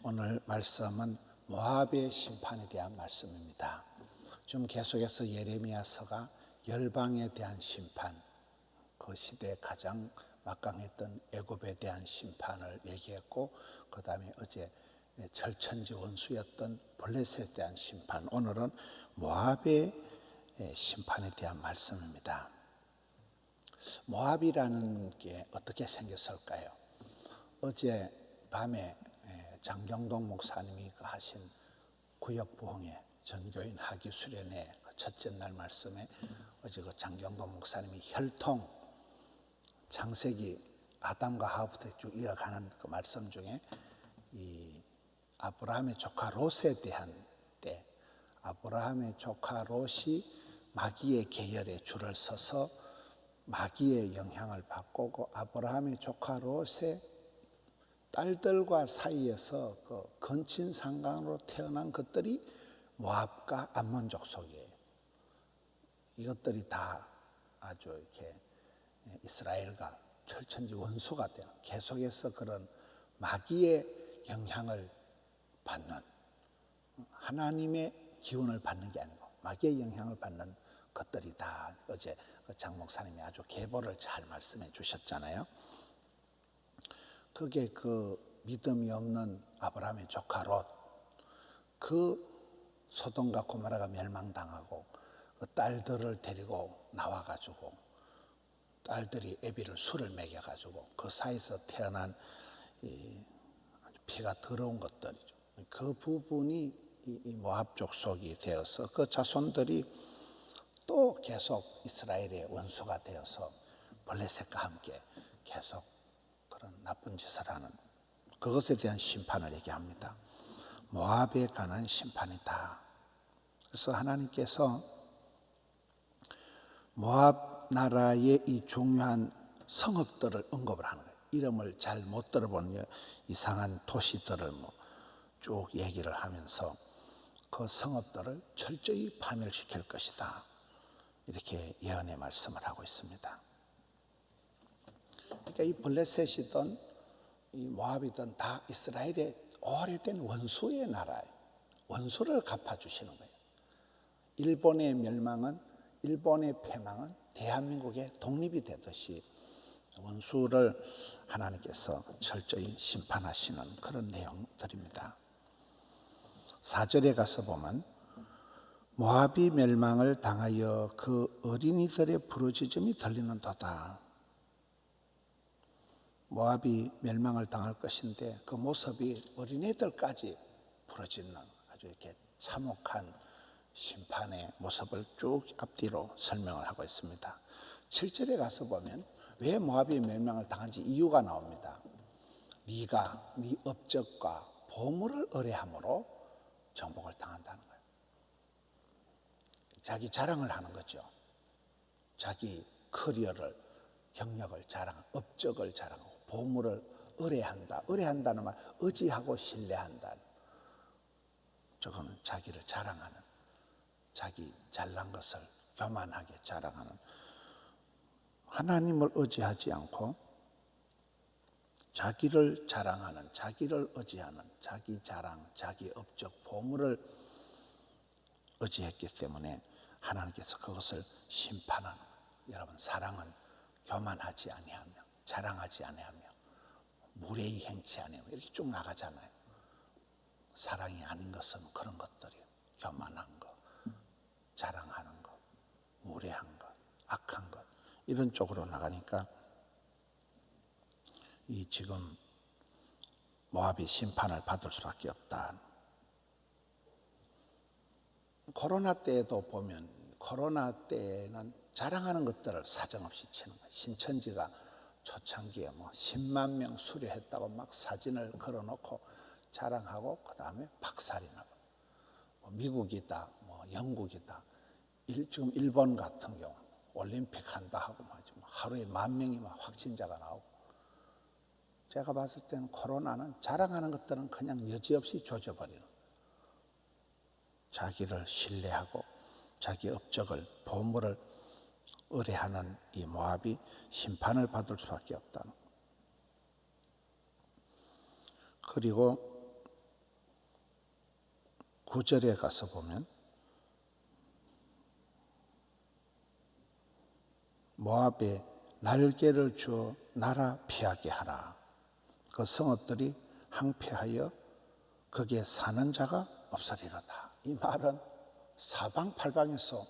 오늘 말씀은 모압의 심판에 대한 말씀입니다. 좀 계속해서 예레미야서가 열방에 대한 심판, 그 시대에 가장 막강했던 애굽에 대한 심판을 얘기했고, 그 다음에 어제 절천지 원수였던 블레셋에 대한 심판, 오늘은 모압의 심판에 대한 말씀입니다. 모압이라는 게 어떻게 생겼을까요? 어제 밤에 장경동 목사님이 하신 구역부흥회 전교인 학위 수련회 첫째 날 말씀에 어제 그 장경동 목사님이 혈통 창세기 아담과 하와부터 쭉 이어가는 그 말씀 중에 이 아브라함의 조카 롯에 대한 때, 아브라함의 조카 롯이 마귀의 계열에 줄을 서서 마귀의 영향을 받고, 그 아브라함의 조카 롯의 딸들과 사이에서 그 건친상간으로 태어난 것들이 모압과 암몬 족속이에요. 이것들이 다 아주 이렇게 이스라엘과 철천지 원수가 되는, 계속해서 그런 마귀의 영향을 받는, 하나님의 기운을 받는 게 아니고 마귀의 영향을 받는 것들이 다, 어제 장 목사님이 아주 계보를 잘 말씀해 주셨잖아요. 그게 그 믿음이 없는 아브라함의 조카 롯, 그 소돔과 고모라가 멸망당하고 그 딸들을 데리고 나와가지고 딸들이 애비를 술을 먹여가지고 그 사이에서 태어난 피가 더러운 것들이죠. 그 부분이 이 모압 족속이 되어서 그 자손들이 또 계속 이스라엘의 원수가 되어서 블레셋과 함께 계속 그런 나쁜 짓을 하는, 그것에 대한 심판을 얘기합니다. 모압에 관한 심판이다. 그래서 하나님께서 모압 나라의 이 중요한 성읍들을 언급을 하는 거예요. 이름을 잘 못 들어본 이상한 도시들을 쭉 얘기를 하면서 그 성읍들을 철저히 파멸시킬 것이다, 이렇게 예언의 말씀을 하고 있습니다. 그러니까 이 블레셋이든 이 모압이든 다 이스라엘의 오래된 원수의 나라예요. 원수를 갚아주시는 거예요. 일본의 멸망은, 일본의 패망은 대한민국의 독립이 되듯이 원수를 하나님께서 철저히 심판하시는 그런 내용들입니다. 4절에 가서 보면 모압이 멸망을 당하여 그 어린이들의 부르짖음이 들리는도다. 모압이 멸망을 당할 것인데 그 모습이 어린애들까지 부르짖는 아주 이렇게 참혹한 심판의 모습을 쭉 앞뒤로 설명을 하고 있습니다. 7절에 가서 보면 왜 모압이 멸망을 당한지 이유가 나옵니다. 네가 네 업적과 보물을 의뢰함으로 정복을 당한다는 거예요. 자기 자랑을 하는 거죠. 자기 커리어를, 경력을 자랑, 업적을 자랑하고 보물을 의뢰한다. 의뢰한다는 말, 의지하고 신뢰한다. 저거는 자기를 자랑하는, 자기 잘난 것을 교만하게 자랑하는, 하나님을 의지하지 않고 자기를 자랑하는, 자기를 의지하는, 자기 자랑, 자기 업적, 보물을 의지했기 때문에 하나님께서 그것을 심판하는. 여러분, 사랑은 교만하지 아니하며, 자랑하지 아니하며, 무례히 행치 아니하며, 이렇게 쭉 나가잖아요. 사랑이 아닌 것은 그런 것들이에요. 교만한 것, 자랑하는 것, 무례한 것, 악한 것, 이런 쪽으로 나가니까 이 지금 모압이 심판을 받을 수밖에 없다. 코로나 때에도 보면, 코로나 때에는 자랑하는 것들을 사정없이 치는 거예요. 신천지가 초창기에 10만 명 수료했다고 막 사진을 걸어놓고 자랑하고, 그 다음에 박살이 나고, 미국이다, 영국이다, 지금 일본 같은 경우 올림픽 한다 하고 하루에 10,000명이 확진자가 나오고, 제가 봤을 때는 코로나는 자랑하는 것들은 그냥 여지없이 조져버리는, 자기를 신뢰하고 자기 업적을, 보물을 의뢰하는 이 모압이 심판을 받을 수밖에 없다는. 그리고 9절에 가서 보면 모압에 날개를 주어 날아 피하게 하라. 그 성읍들이 항폐하여 거기에 사는 자가 없으리로다. 이 말은 사방팔방에서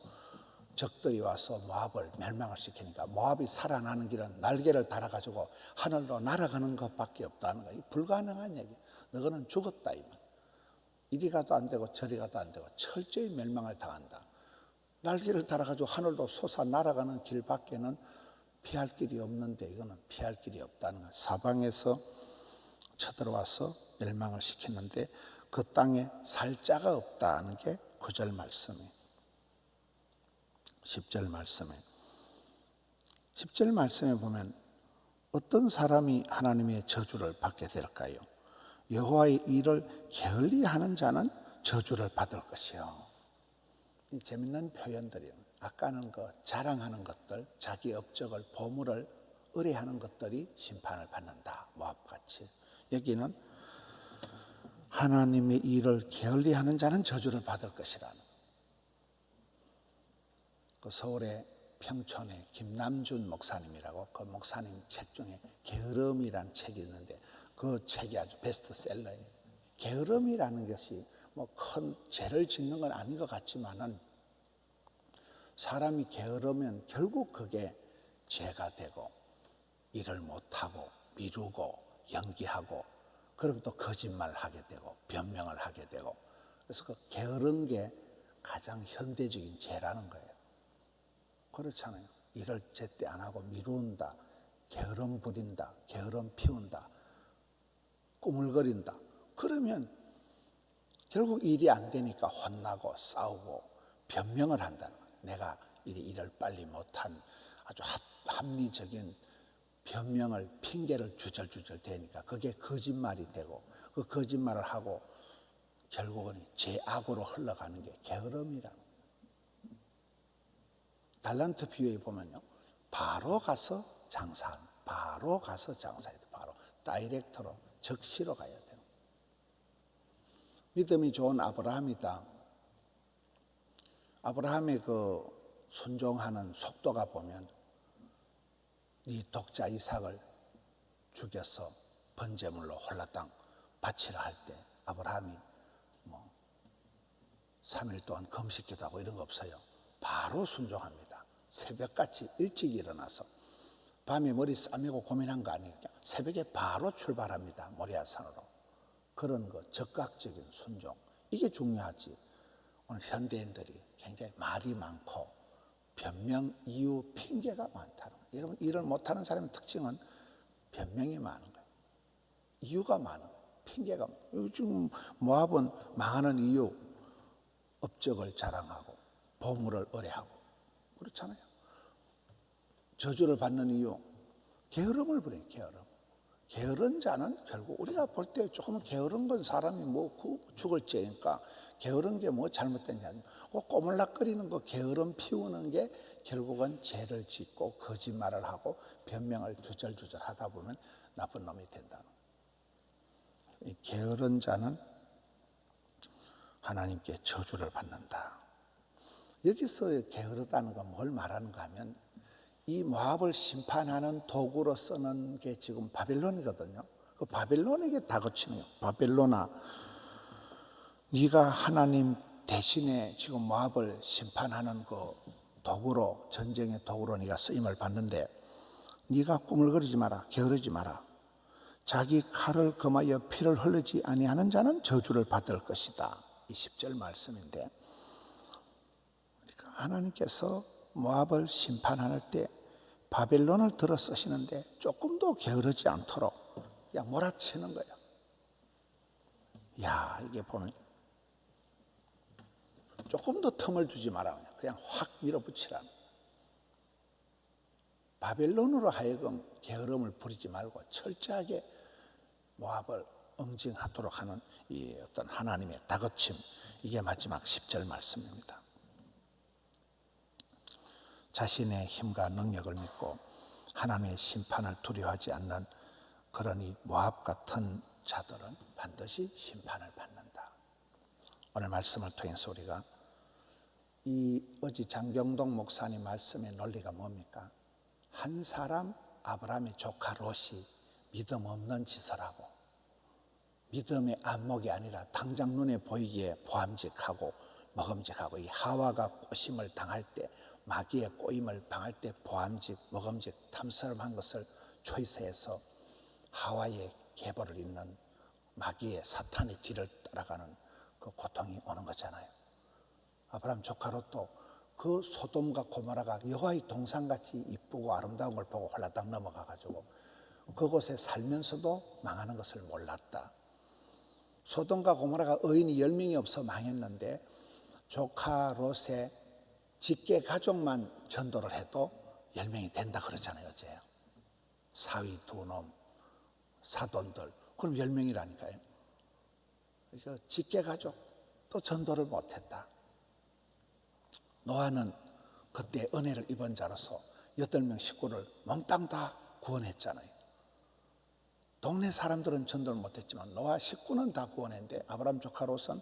적들이 와서 모압을 멸망을 시키니까 모압이 살아나는 길은 날개를 달아가지고 하늘로 날아가는 것밖에 없다는 거예요. 불가능한 얘기. 너희는 죽었다 이 말. 이리 가도 안 되고 저리 가도 안 되고 철저히 멸망을 당한다. 날개를 달아가지고 하늘로 솟아 날아가는 길밖에는 피할 길이 없는데 이거는 피할 길이 없다는 거예요. 사방에서 쳐들어와서 멸망을 시키는데 그 땅에 살 자가 없다는 게 9절 말씀이에요. 10절 말씀에 10절 말씀에 보면 어떤 사람이 하나님의 저주를 받게 될까요? 여호와의 일을 게을리하는 자는 저주를 받을 것이요. 이 재밌는 표현들이에요. 아까는 그 자랑하는 것들, 자기 업적을 보물을 의뢰하는 것들이 심판을 받는다. 모압같이. 여기는 하나님의 일을 게을리하는 자는 저주를 받을 것이라는. 그 서울의 평촌에 김남준 목사님이라고 그 목사님 책 중에 게으름이라는 책이 있는데 그 책이 아주 베스트셀러예요. 게으름이라는 것이 뭐 큰 죄를 짓는 건 아닌 것 같지만은 사람이 게으르면 결국 그게 죄가 되고 일을 못하고 미루고 연기하고 그럼 또 거짓말하게 되고 변명을 하게 되고 그래서 그 게으른 게 가장 현대적인 죄라는 거예요. 그렇잖아요. 일을 제때 안 하고 미룬다, 게으름 부린다, 게으름 피운다, 꾸물거린다. 그러면 결국 일이 안 되니까 혼나고 싸우고 변명을 한다는 거예요. 내가 일을 빨리 못한 아주 합리적인 변명을 핑계를 주절주절 대니까 그게 거짓말이 되고 그 거짓말을 하고 결국은 죄악으로 흘러가는 게 게으름이라는 거예요. 달란트 비유에 보면요. 바로 가서 장사하는, 바로 가서 장사해야 돼. 바로 다이렉트로 적시로 가야 돼요. 믿음이 좋은 아브라함이다. 아브라함의 그 순종하는 속도가 보면 이 독자 이삭을 죽여서 번제물로 홀라당 바치라 할 때 아브라함이 3일 동안 금식기도 하고 이런 거 없어요. 바로 순종합니다. 새벽같이 일찍 일어나서 밤에 머리 싸매고 고민한 거 아니에요. 새벽에 바로 출발합니다. 모리아산으로. 그런 거 적극적인 순종. 이게 중요하지. 오늘 현대인들이 굉장히 말이 많고 변명, 이유, 핑계가 많다는 거예요. 여러분 일을 못하는 사람의 특징은 변명이 많은 거예요. 이유가 많은 거예요. 핑계가 많아요. 요즘 모압은 망하는 이유 업적을 자랑하고 보물을 의뢰하고 그렇잖아요. 저주를 받는 이유 게으름을 부려요. 게으름. 게으른 자는 결국 우리가 볼 때 조금 게으른 건 사람이 죽을 죄니까 게으른 게 뭐 잘못된 게 아니고 꼬물락거리는 거 게으름 피우는 게 결국은 죄를 짓고 거짓말을 하고 변명을 주절주절 하다 보면 나쁜 놈이 된다는 거예요. 게으른 자는 하나님께 저주를 받는다. 여기서 게으르다는 건 뭘 말하는가 하면 이 모압을 심판하는 도구로 쓰는 게 지금 바벨론이거든요. 그 바벨론에게 다그치는 거예요. 바벨론아, 네가 하나님 대신에 지금 모압을 심판하는 그 도구로 전쟁의 도구로 네가 쓰임을 받는데 네가 꾸물거리지 마라, 게으르지 마라. 자기 칼을 금하여 피를 흘리지 아니하는 자는 저주를 받을 것이다. 이 10절 말씀인데 그러니까 하나님께서 모압을 심판할 때 바벨론을 들어 쓰시는데 조금도 게으르지 않도록 그냥 몰아치는 거예요. 야, 이게 보면 조금도 틈을 주지 마라. 그냥 확 밀어붙이라는. 바벨론으로 하여금 게으름을 부리지 말고 철저하게 모압을 응징하도록 하는 이 어떤 하나님의 다그침, 이게 마지막 10절 말씀입니다. 자신의 힘과 능력을 믿고 하나님의 심판을 두려워하지 않는 그런 이 모압 같은 자들은 반드시 심판을 받는다. 오늘 말씀을 통해서 우리가 이 어제 장경동 목사님 말씀의 논리가 뭡니까? 한 사람 아브라함의 조카 롯이 믿음 없는 짓을 하고 믿음의 안목이 아니라 당장 눈에 보이기에 보암직하고 먹음직하고 이 하와가 꼬심을 당할 때 마귀의 꼬임을 당할 때 보암직 먹음직 탐스러운 것을 초이스해서 하와의 계보를 잇는 마귀의 사탄의 뒤를 따라가는 그 고통이 오는 거잖아요. 아브라함 조카 롯도 그 소돔과 고모라가 여호와의 동산같이 이쁘고 아름다운 걸 보고 홀라당 넘어가가지고 그곳에 살면서도 망하는 것을 몰랐다. 소돔과 고모라가 의인이 10명이 없어 망했는데 조카 롯의 직계 가족만 전도를 해도 10명이 된다 그러잖아요. 어제요. 사위 2놈, 사돈들, 그럼 10명이라니까요. 그러니까 직계 가족 또 전도를 못했다. 노아는 그때 은혜를 입은 자로서 8명 식구를 몽땅 다 구원했잖아요. 동네 사람들은 전도를 못했지만 노아 식구는 다 구원했는데 아브라함 조카 롯은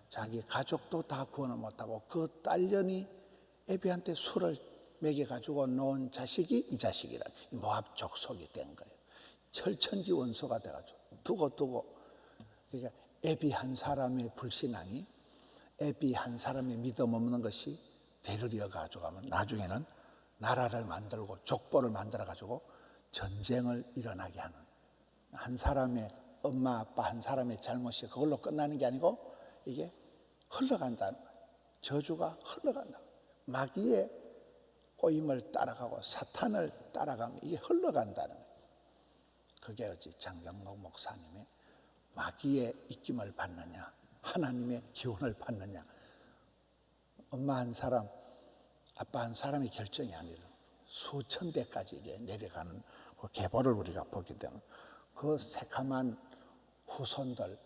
자기 가족도 다 구원을 못하고 그 딸년이 애비한테 술을 먹여가지고 놓은 자식이 이 자식이라 모압 족속이 된 거예요. 철천지 원수가 돼가지고 두고 그러니까 애비 한 사람의 불신앙이 애비 한 사람의 믿음 없는 것이 대를 이어가지고 가면 나중에는 나라를 만들고 족보를 만들어가지고 전쟁을 일어나게 하는 한 사람의 엄마 아빠 한 사람의 잘못이 그걸로 끝나는 게 아니고 이게 흘러간다는 거예요. 저주가 흘러간다. 마귀의 꼬임을 따라가고 사탄을 따라가면 이게 흘러간다는 거예요. 그게 어찌 장경록 목사님의 마귀의 입김을 받느냐 하나님의 기운을 받느냐 엄마 한 사람 아빠 한 사람의 결정이 아니라 수천 대까지 이게 내려가는 그 계보를 우리가 보게 되는 그 새카만 후손들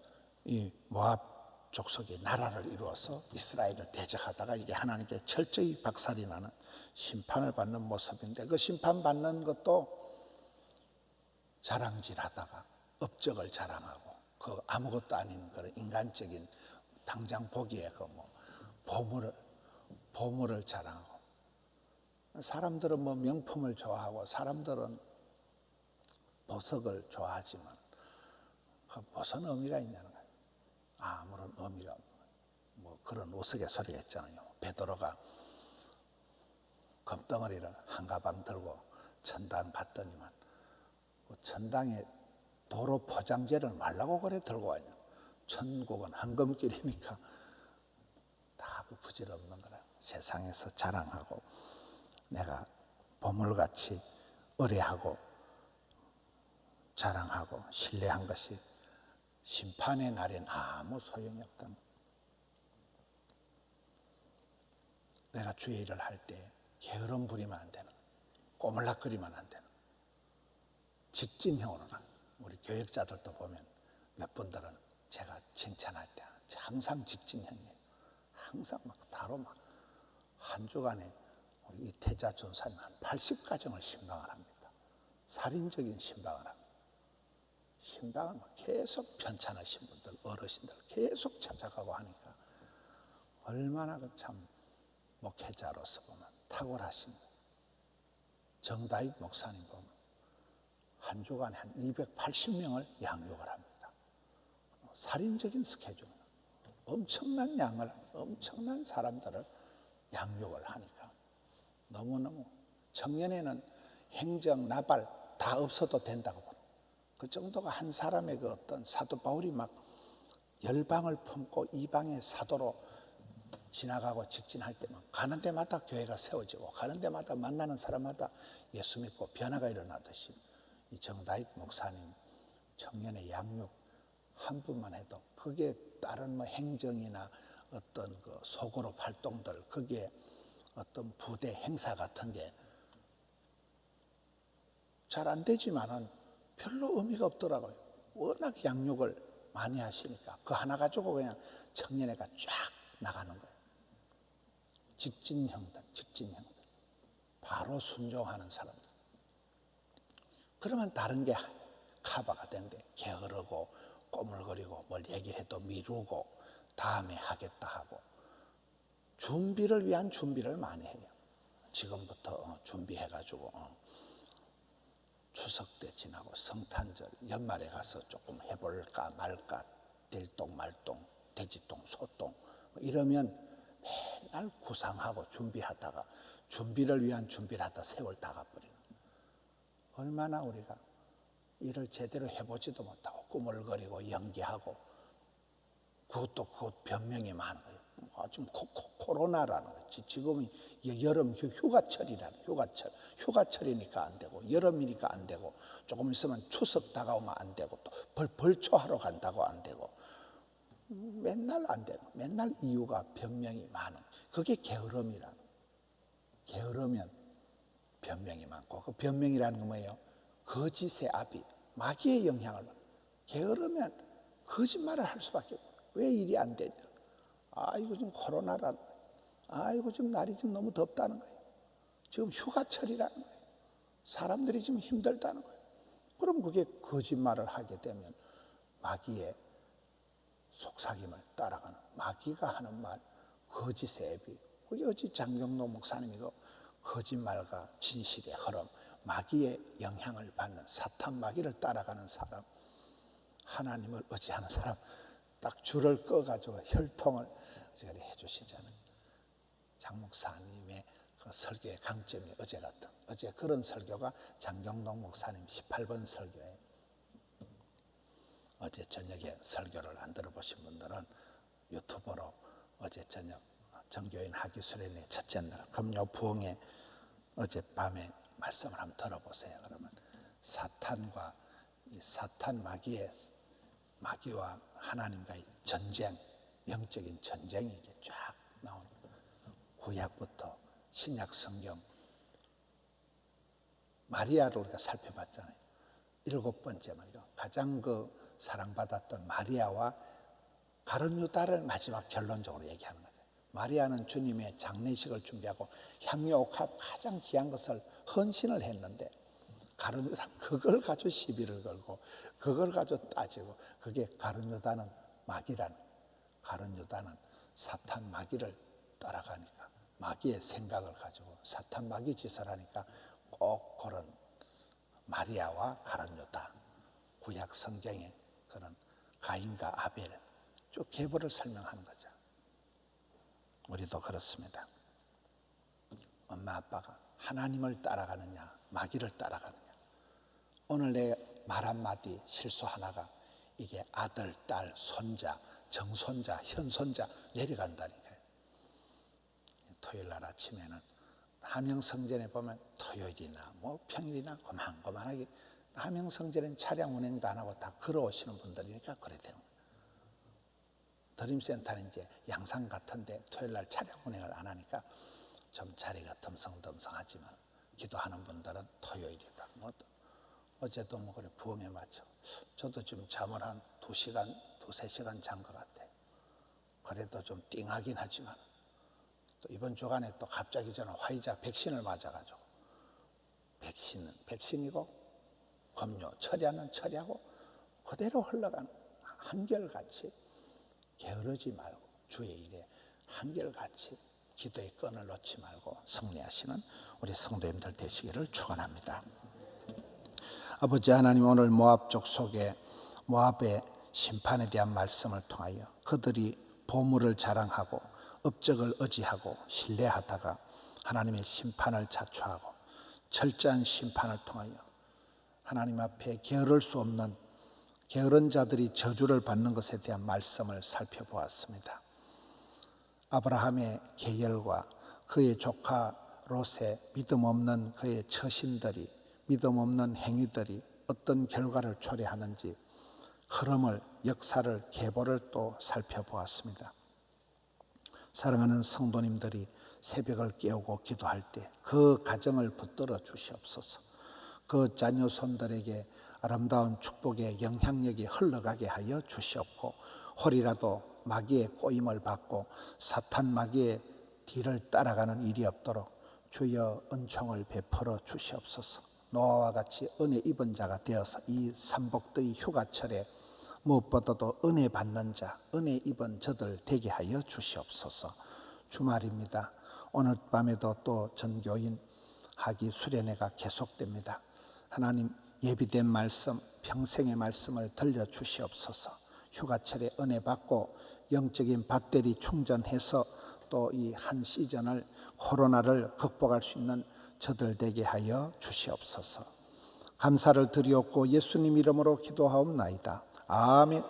이 모압 족속이 나라를 이루어서 이스라엘을 대적하다가 이게 하나님께 철저히 박살이 나는 심판을 받는 모습인데 그 심판받는 것도 자랑질하다가 업적을 자랑하고 그 아무것도 아닌 그런 인간적인 당장 보기에 그 뭐 보물을 자랑하고 사람들은 뭐 명품을 좋아하고 사람들은 보석을 좋아하지만 그 무슨 의미가 있냐는 거예요. 아무런 의미가 없는 거예요. 뭐 그런 우스갯소리가 있잖아요. 베드로가 금덩어리를 한 가방 들고 천당 갔더니만 그 천당에 도로 포장재를 말라고 그래 들고 왔냐. 천국은 황금길이니까 다 그 부질없는 거라. 세상에서 자랑하고 내가 보물같이 의뢰하고 자랑하고 신뢰한 것이 심판의 날엔 아무 소용이 없다는 거예요. 내가 주의 일을 할 때 게으름 부리면 안 되는 거예요. 꼬물락거리면 안 되는 거예요. 직진형으로 우리 교역자들도 보면 몇 분들은 제가 칭찬할 때 항상 직진형이에요. 항상 막 다로 막 한 주간에 우리 이태자 전사님 한 80가정을 신방을 합니다. 살인적인 신방을 합니다. 신방을 계속 편찮으신 분들, 어르신들 계속 찾아가고 하니까 얼마나 그 참 목회자로서 보면 탁월하신 정다익 목사님 보면 한 주간에 한 280명을 양육을 합니다. 살인적인 스케줄, 엄청난 양을, 엄청난 사람들을 양육을 하니까 너무너무 청년에는 행정, 나발 다 없어도 된다고 보는 그 정도가 한 사람의 그 어떤 사도 바울이 막 열방을 품고 이방의 사도로 지나가고 직진할 때만 가는 데마다 교회가 세워지고 가는 데마다 만나는 사람마다 예수 믿고 변화가 일어나듯이 이 정다익 목사님 청년의 양육 한 분만 해도 그게 다른 뭐 행정이나 어떤 그 소그룹 활동들 그게 어떤 부대 행사 같은 게 잘 안 되지만은 별로 의미가 없더라고요. 워낙 양육을 많이 하시니까 그 하나 가지고 그냥 청년회가 쫙 나가는 거예요. 직진형들 바로 순종하는 사람들. 그러면 다른 게 커버가 된대. 게으르고 꼬물거리고 뭘 얘기를 해도 미루고 다음에 하겠다 하고 준비를 위한 준비를 많이 해요. 지금부터 준비해가지고 추석 때 지나고 성탄절 연말에 가서 조금 해볼까 말까, 들똥 말똥 돼지똥 소똥 이러면 맨날 구상하고 준비하다가 준비를 위한 준비를 하다 세월 다 가버리는, 얼마나 우리가 일을 제대로 해보지도 못하고 꾸물거리고 연기하고, 그것도 그 변명이 많은 거예요. 지금 코로나라는 거지. 지금이 여름 휴가철이라는, 휴가철이니까 안 되고, 여름이니까 안 되고, 조금 있으면 추석 다가오면 안 되고, 또 벌초하러 간다고 안 되고, 맨날 안 되는, 맨날 이유가 변명이 많은, 그게 게으름이라는. 게으르면 변명이 많고, 그 변명이라는 건 뭐예요? 거짓의 압이, 마귀의 영향을 받는. 게으르면 거짓말을 할 수밖에 없어요. 왜 일이 안 되냐? 이거 지금 코로나라는 거예요. 이거 지금 날이 지금 너무 덥다는 거예요. 지금 휴가철이라는 거예요. 사람들이 지금 힘들다는 거예요. 그럼 그게 거짓말을 하게 되면 마귀의 속삭임을 따라가는, 마귀가 하는 말, 거짓의 앱이, 우리 어제 장경록 목사님이 거짓말과 진실의 흐름, 마귀의 영향을 받는 사탄 마귀를 따라가는 사람, 하나님을 의지하는 사람, 딱 줄을 꺼가지고 혈통을 해주시잖아요. 장 목사님의 그 설교의 강점이 어제 같은, 어제 그런 설교가 장경록 목사님 18번 설교예요. 어제 저녁에 설교를 안 들어보신 분들은 유튜브로 어제 저녁 정교인 학위 수련회 첫째 날 금요 부흥회 어젯밤에 말씀을 한번 들어보세요. 그러면 사탄과 이 사탄 마귀와 하나님과의 전쟁, 영적인 전쟁이 이게 쫙 나오는, 구약부터 신약 성경 마리아를 우리가 살펴봤잖아요. 7번째 말이죠. 가장 사랑받았던 마리아와 가룟 유다를 마지막 결론적으로 얘기하는 거죠. 마리아는 주님의 장례식을 준비하고 향유 옥합 가장 귀한 것을 헌신을 했는데, 가룟 유다 그걸 가지고 시비를 걸고 그걸 가지고 따지고, 그게 가룟 유다는 마귀라는, 가룟 유다는 사탄 마귀를 따라가니까, 마귀의 생각을 가지고 사탄 마귀 짓을 하니까 꼭 그런 마리아와 가룟 유다, 구약 성경에 그런 가인과 아벨 쭉 계보를 설명하는 거죠. 우리도 그렇습니다. 엄마 아빠가 하나님을 따라가느냐 마귀를 따라가느냐, 오늘 내 말 한마디 실수 하나가 이게 아들, 딸, 손자, 정손자, 현손자 내려간다니까요. 토요일 날 아침에는 함영성전에 보면 토요일이나 뭐 평일이나 고만고만하게, 함영성전에는 차량 운행도 안 하고 다 걸어오시는 분들이니까 그래 되는 거예요. 드림센터는 이제 양산 같은데 토요일 날 차량 운행을 안 하니까 좀 자리가 덤성덤성하지만, 기도하는 분들은 토요일이다. 어제도 그래 부흥에 맞춰 저도 지금 잠을 한 2시간, 3시간 잔 것 같아요. 그래도 좀 띵하긴 하지만, 또 이번 주간에 또 갑자기 저는 화이자 백신을 맞아가지고, 백신이고 검료 처리하는 처리하고 그대로 흘러가는, 한결같이 게으르지 말고 주의 일에 한결같이 기도의 끈을 놓지 말고 승리하시는 우리 성도님들 되시기를 축원합니다. 아버지 하나님, 오늘 모압 족속의 모압의 심판에 대한 말씀을 통하여 그들이 보물을 자랑하고 업적을 의지하고 신뢰하다가 하나님의 심판을 자초하고 철저한 심판을 통하여 하나님 앞에 게으를 수 없는 게으른 자들이 저주를 받는 것에 대한 말씀을 살펴보았습니다. 아브라함의 계열과 그의 조카 롯의 믿음 없는 그의 처신들이, 믿음 없는 행위들이 어떤 결과를 초래하는지 흐름을, 역사를, 계보를 또 살펴보았습니다. 사랑하는 성도님들이 새벽을 깨우고 기도할 때 그 가정을 붙들어 주시옵소서. 그 자녀손들에게 아름다운 축복의 영향력이 흘러가게 하여 주시옵고, 혹이라도 마귀의 꼬임을 받고 사탄 마귀의 뒤를 따라가는 일이 없도록 주여 은총을 베풀어 주시옵소서. 노아와 같이 은혜 입은 자가 되어서 이 삼복더위 휴가철에 무엇보다도 은혜 받는 자, 은혜 입은 저들 되게 하여 주시옵소서. 주말입니다. 오늘 밤에도 또 전교인 학위 수련회가 계속됩니다. 하나님 예비된 말씀, 평생의 말씀을 들려주시옵소서. 휴가철에 은혜 받고 영적인 배터리 충전해서 또 이 한 시즌을 코로나를 극복할 수 있는 저들 되게 하여 주시옵소서. 감사를 드리옵고 예수님 이름으로 기도하옵나이다. 아멘.